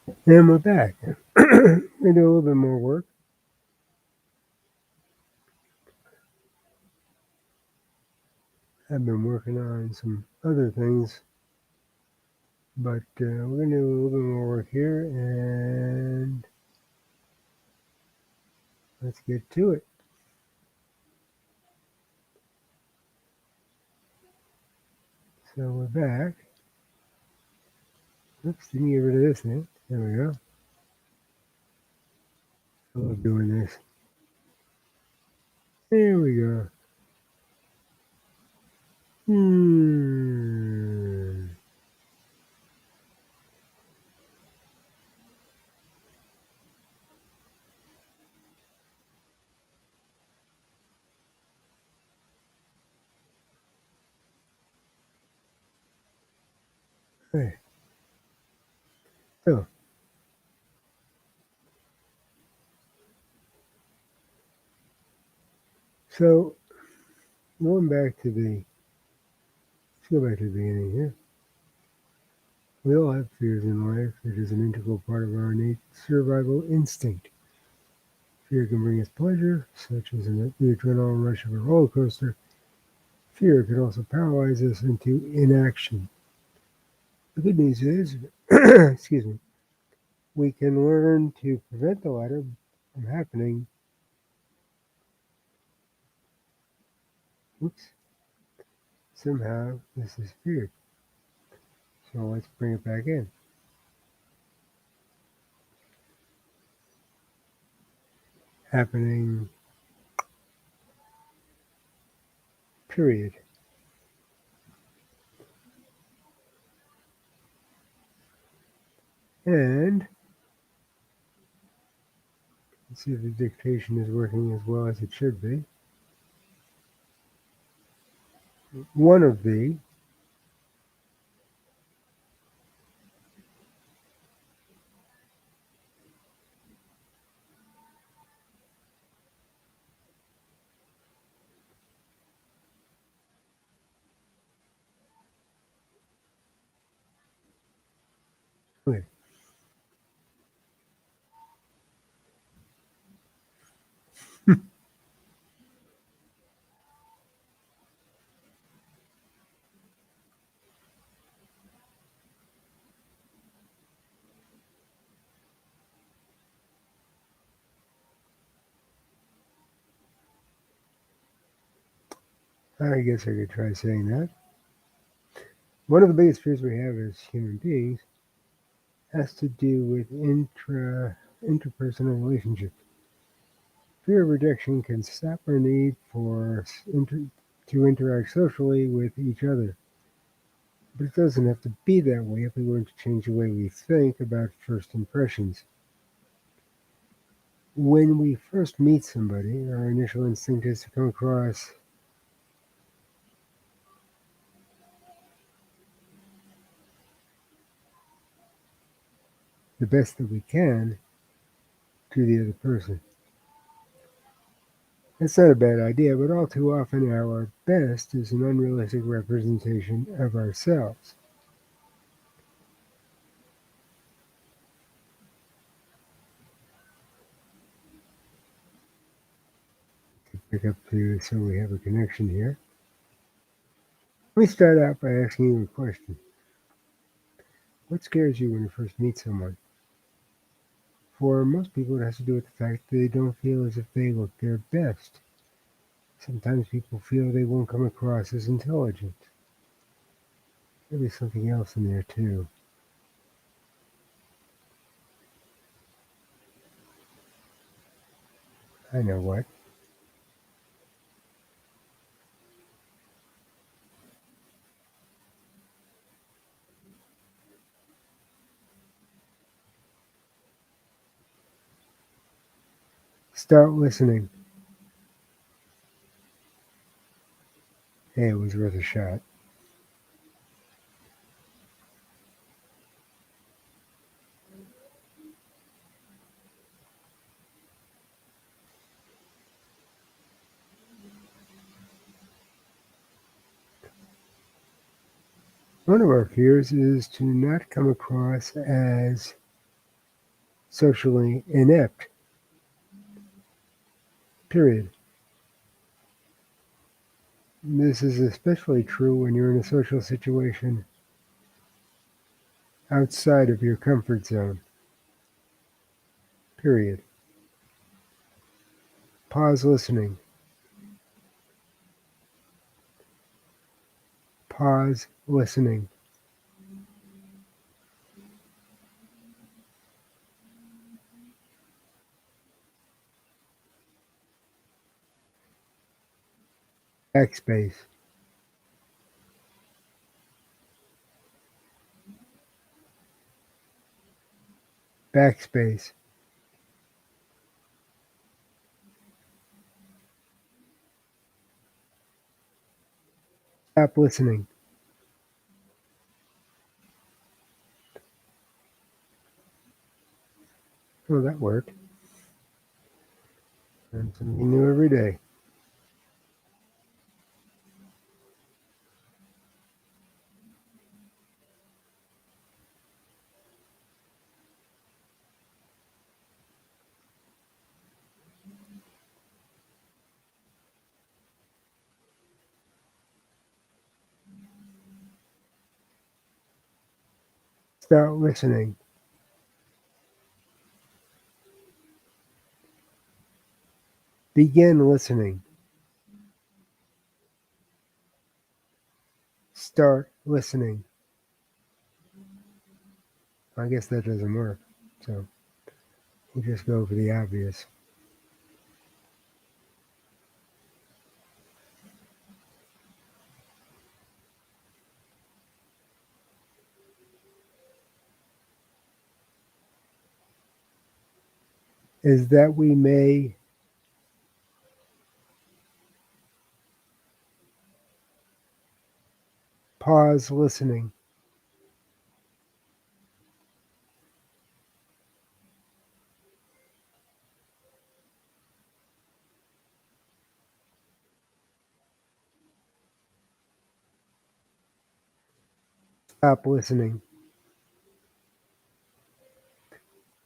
And we're back. We do a little bit more work. I've been working on some other things, but we're going to do a little bit more work here and let's get to it. So we're back. Oops, didn't get rid of this thing. There we go. I love doing this. There we go. Hmm. Hey. So, so going back to the, let's go back to the beginning here. We all have fears in life. It is an integral part of our innate survival instinct. Fear can bring us pleasure, such as the adrenaline rush of a roller coaster. Fear can also paralyze us into inaction. The good news is, excuse me, we can learn to prevent the latter from happening. Oops, somehow this is fear. So let's bring it back in. Happening, period. And let's see if the dictation is working as well as it should be. One of the, wait, I guess I could try saying that. One of the biggest fears we have as human beings has to do with interpersonal relationships. Fear of rejection can sap our need to interact socially with each other. But it doesn't have to be that way if we learn to change the way we think about first impressions. When we first meet somebody, our initial instinct is to come across the best that we can to the other person. That's not a bad idea, but all too often our best is an unrealistic representation of ourselves. Pick up to so we have a connection here. Let me start out by asking you a question. What scares you when you first meet someone? For most people, it has to do with the fact that they don't feel as if they look their best. Sometimes people feel they won't come across as intelligent. Maybe something else in there too. I know what. Start listening. Hey, it was worth a shot. One of our fears is to not come across as socially inept. Period. This is especially true when you're in a social situation outside of your comfort zone. Period. Pause listening. Pause listening. Backspace. Backspace. Stop listening. Oh, that worked. Learn something new every day. Start listening. Begin listening. Start listening. I guess that doesn't work. So we'll just go for the obvious. Is that we may pause listening. Stop listening.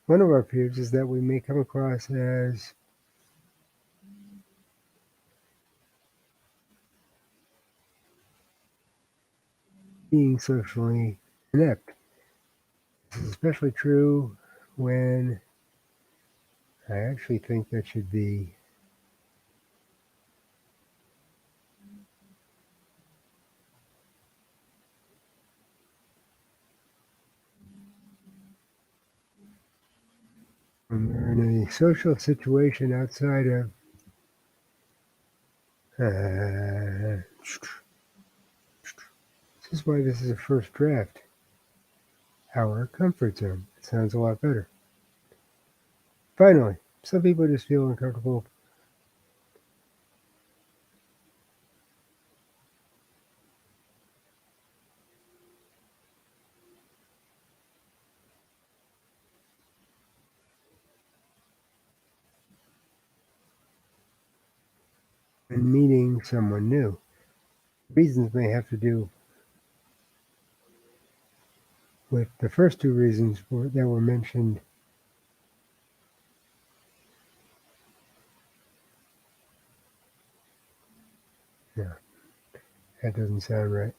One of our fears is that we may come across as being socially inept. This is especially true when I actually think that should be when we're in a social situation outside of this is why this is a first draft. Our comfort zone. It sounds a lot better. Finally, some people just feel uncomfortable when meeting someone new. Reasons may have to do with the first two reasons that were mentioned. Yeah, that doesn't sound right.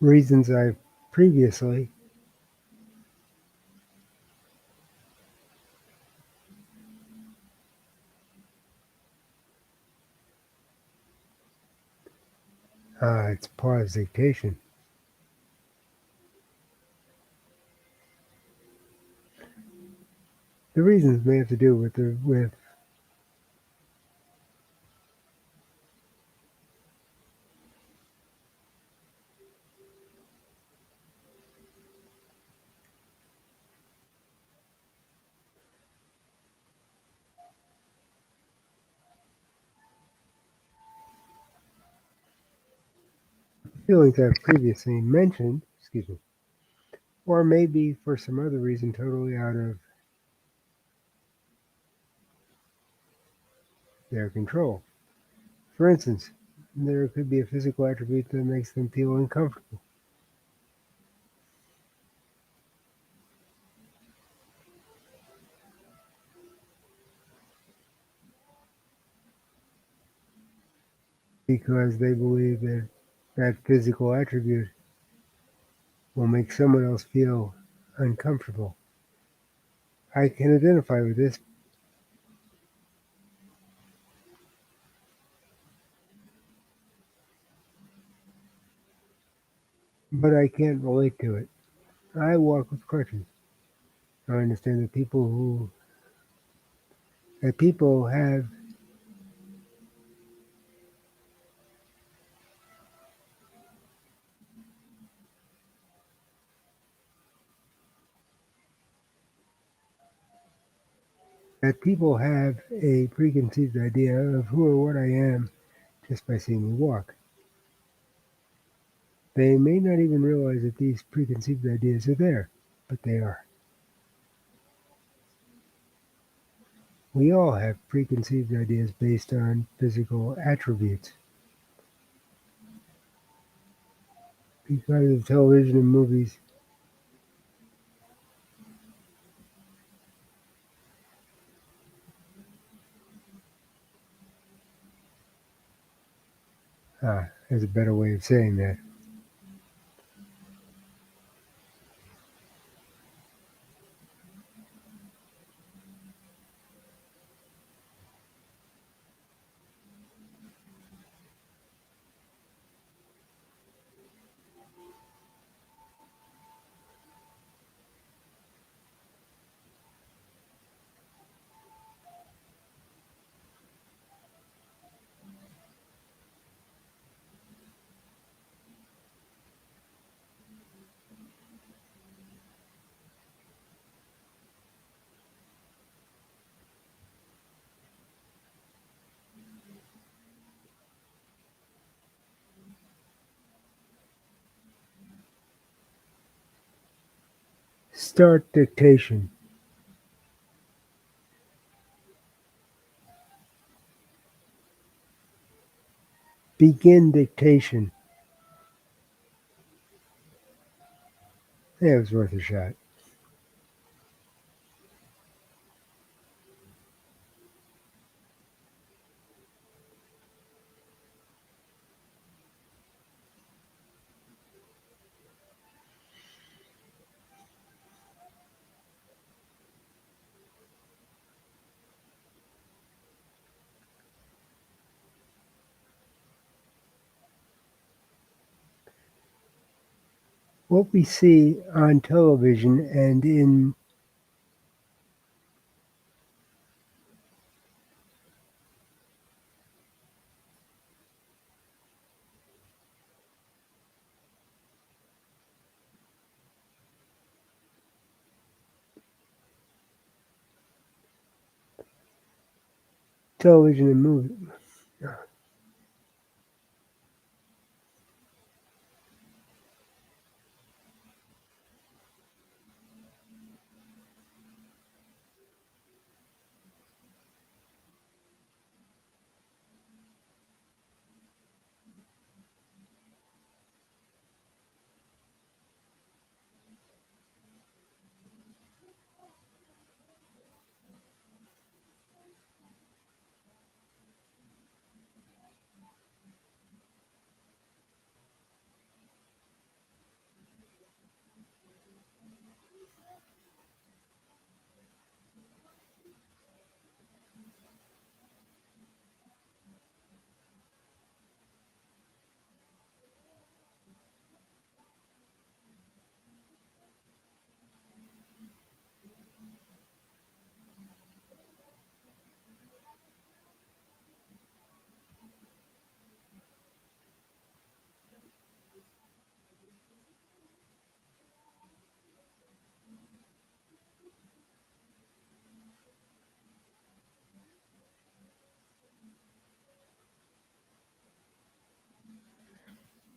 Reasons I've previously it's pause dictation. The reasons may have to do with feelings I've previously mentioned, excuse me, or maybe for some other reason totally out of their control. For instance, there could be a physical attribute that makes them feel uncomfortable because they believe that that physical attribute will make someone else feel uncomfortable. I can identify with this, but I can't relate to it. I walk with crutches. I understand that people have a preconceived idea of who or what I am just by seeing me walk. They may not even realize that these preconceived ideas are there, but they are. We all have preconceived ideas based on physical attributes because of television and movies. There's a better way of saying that. Start dictation. Begin dictation. Yeah, it was worth a shot. What we see on television and in television and movies,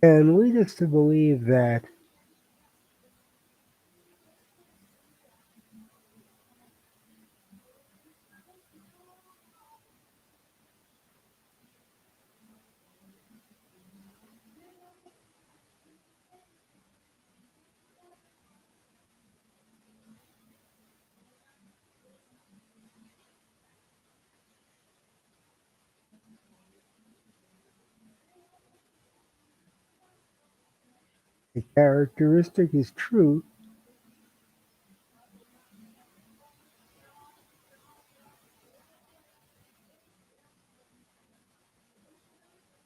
and lead us to believe that a characteristic is true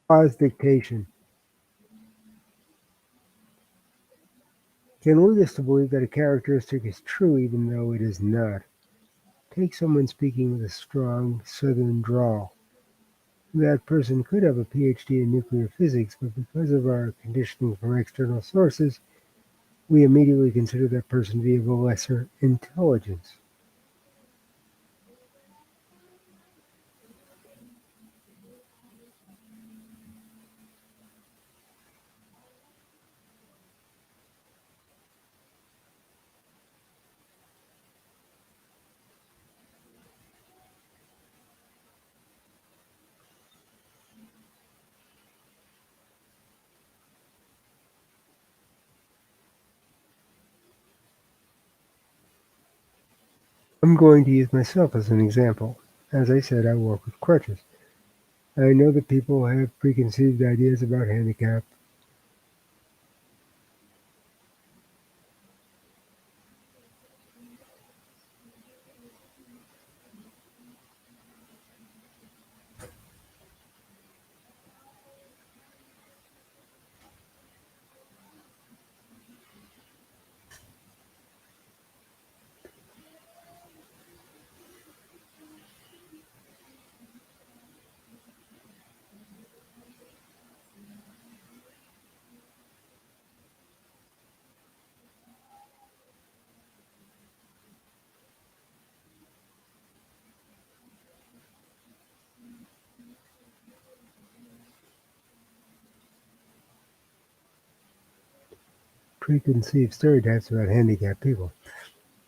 cause dictation can lead us to believe that a characteristic is true even though it is not. Take someone speaking with a strong southern drawl. That person could have a PhD in nuclear physics, but because of our conditioning from external sources, we immediately consider that person to be of a lesser intelligence. I'm going to use myself as an example. As I said, I walk with crutches. I know that people have preconceived ideas about handicap. Preconceived stereotypes about handicapped people.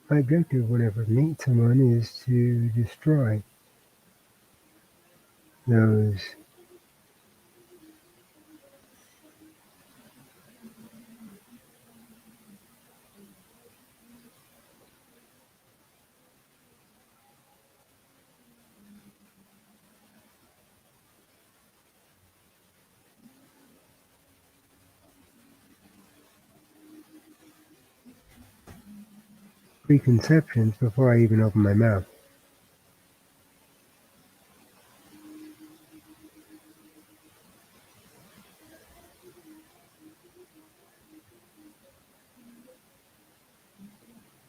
My objective whenever I meet someone is to destroy those preconceptions before I even open my mouth.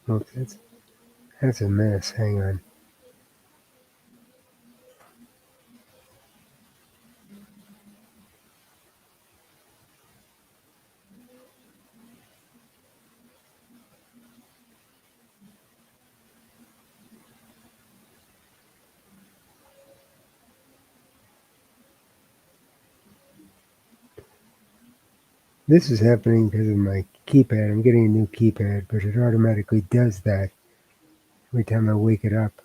Oh, that's a mess. Hang on. This is happening because of my keypad. I'm getting a new keypad, but it automatically does that every time I wake it up.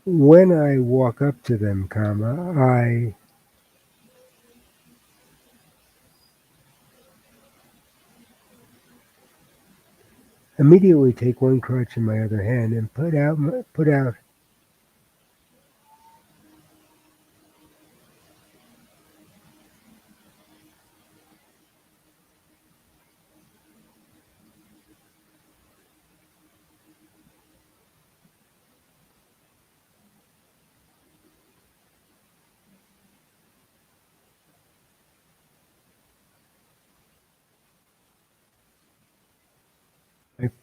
When I walk up to them, I immediately take one crutch in my other hand and put out my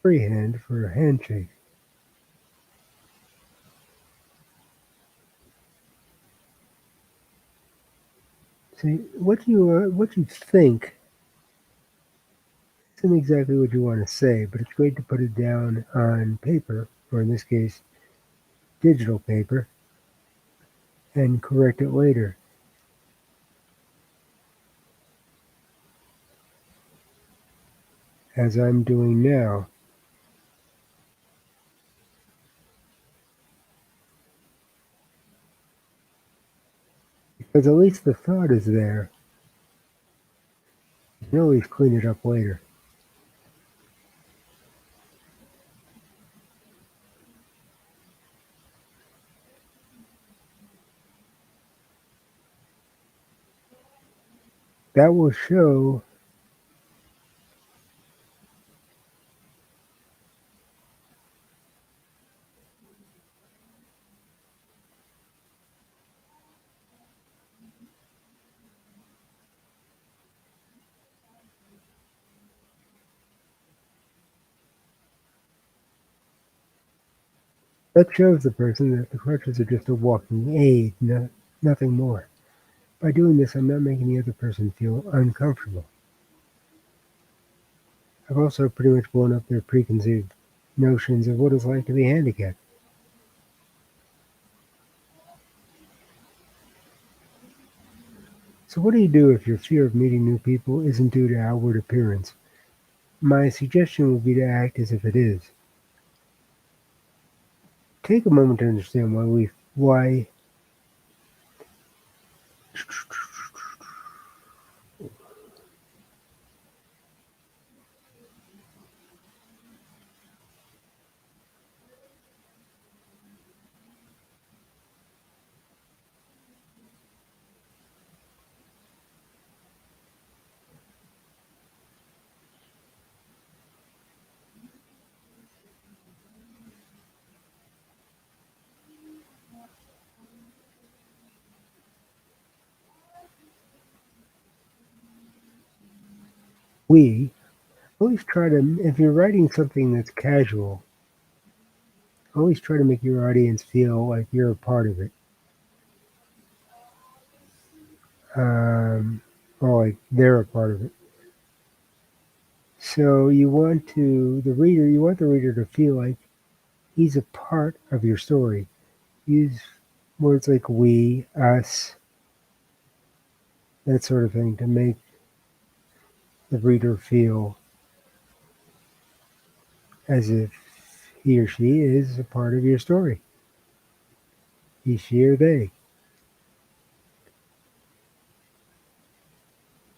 free hand for a handshake. See, what you think isn't exactly what you want to say, but it's great to put it down on paper, or in this case, digital paper, and correct it later, as I'm doing now. Because at least the thought is there. You can always clean it up later. That will show that shows the person that the crutches are just a walking aid, nothing more. By doing this, I'm not making the other person feel uncomfortable. I've also pretty much blown up their preconceived notions of what it's like to be handicapped. So, what do you do if your fear of meeting new people isn't due to outward appearance? My suggestion would be to act as if it is. Take a moment to understand why we always try to, if you're writing something that's casual, always try to make your audience feel like you're a part of it, um, or like they're a part of it. So you want the reader to feel like he's a part of your story. Use words like we, us, that sort of thing to make the reader feel as if he or she is a part of your story. He, she, or they.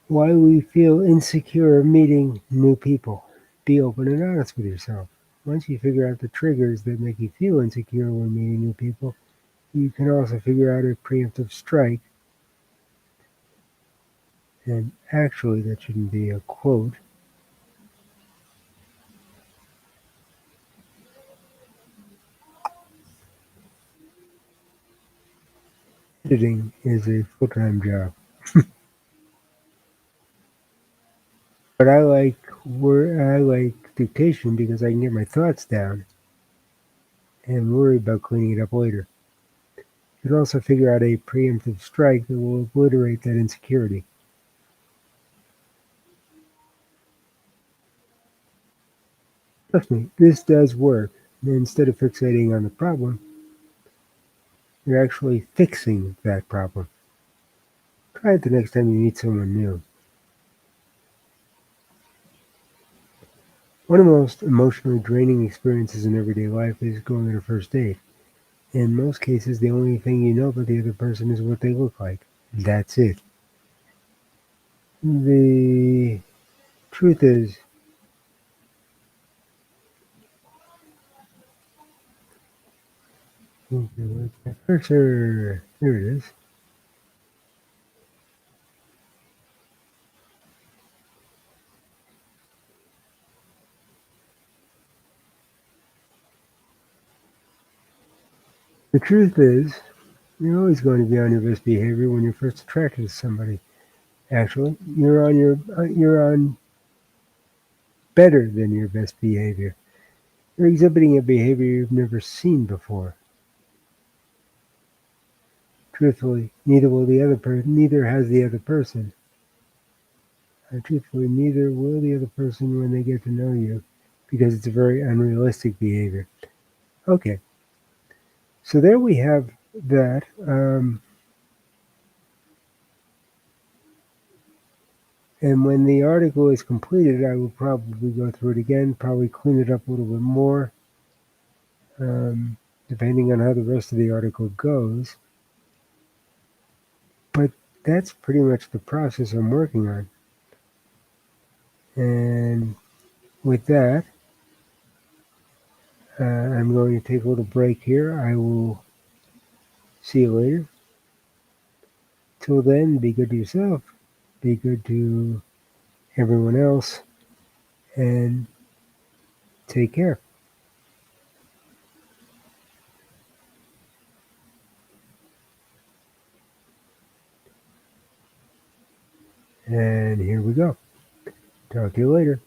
Why we feel insecure meeting new people. Be open and honest with yourself. Once you figure out the triggers that make you feel insecure when meeting new people, you can also figure out a preemptive strike. And actually, that shouldn't be a quote. Editing is a full-time job. But I like dictation because I can get my thoughts down and worry about cleaning it up later. You can also figure out a preemptive strike that will obliterate that insecurity. Trust me, this does work. Instead of fixating on the problem, you're actually fixing that problem. Try it the next time you meet someone new. One of the most emotionally draining experiences in everyday life is going on a first date. In most cases, the only thing you know about the other person is what they look like. That's it. The truth is, cursor, here it is. The truth is, you're always going to be on your best behavior when you're first attracted to somebody. Actually, you're on better than your best behavior. You're exhibiting a behavior you've never seen before. Truthfully, neither will the other person. Neither has the other person. Truthfully, neither will the other person when they get to know you, because it's a very unrealistic behavior. Okay, so there we have that. And when the article is completed, I will probably go through it again, probably clean it up a little bit more, depending on how the rest of the article goes. But that's pretty much the process I'm working on. And with that, I'm going to take a little break here. I will see you later. Till then, be good to yourself, be good to everyone else, and take care. And here we go. Talk to you later.